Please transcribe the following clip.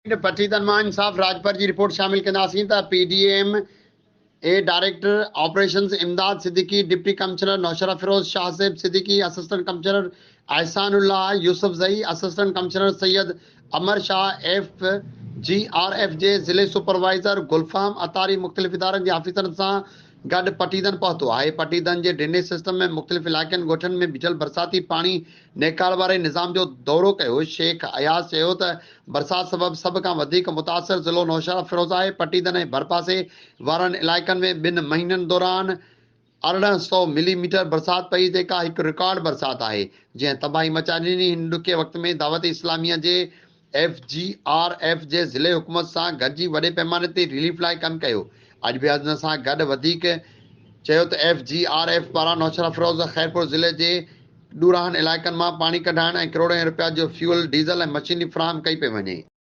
पटीतन मां इंसाफ राजभर की रिपोर्ट शामिल कंदासीं त पीडीएम ए director operations Imdad Siddiqui, deputy commissioner Naushahro Feroze, Shahzeb Siddiqui, assistant commissioner Ehsanullah Yousafzai, assistant commissioner Syed Amar Shah, FGRF जे ज़िले सुपरवाइज़र गुलफाम अतारी मुख़्तलिफ़ इदारनि जे आफ़ीसरनि सां गॾु पटीदन पहुतो आहे। पटीदन जे ड्रेनेज सिस्टम में मुख़्तलिफ़ इलाइक़नि ॻोठनि में बिजल बरसाती पाणी नेकाल वारे निज़ाम जो दौरो कयो। शेख अयाज़ चयो त बरसात सबबि सभ खां वधीक मुतासिर ज़िलो नौशहरा फिरोज़ आहे। पटीदन ऐं भरपासे वारनि इलाइक़नि में 2 महीननि दौरान 1800 मिलीमीटर बरसात पई, जेका हिकु रिकॉर्ड बरसात आहे, जंहिं तबाही मचा ॾिनी। हिन ॾुखे वक़्त में दावत इस्लामिया जे FGRF जे ज़िले हुकूमत सां गॾिजी वॾे पैमाने ते रिलीफ लाइ कमु कयो। अॼु बि हिन सां गॾु वधीक चयो त FGRF पारां नौशहरा फिरोज़ ख़ैरपुर ज़िले जे ॾूराहनि इलाइक़नि मां पाणी कढाइण ऐं करोड़नि रुपया जो फ्यूल, डीज़ल ऐं मशीनरी फ़राहम कई पई वञे।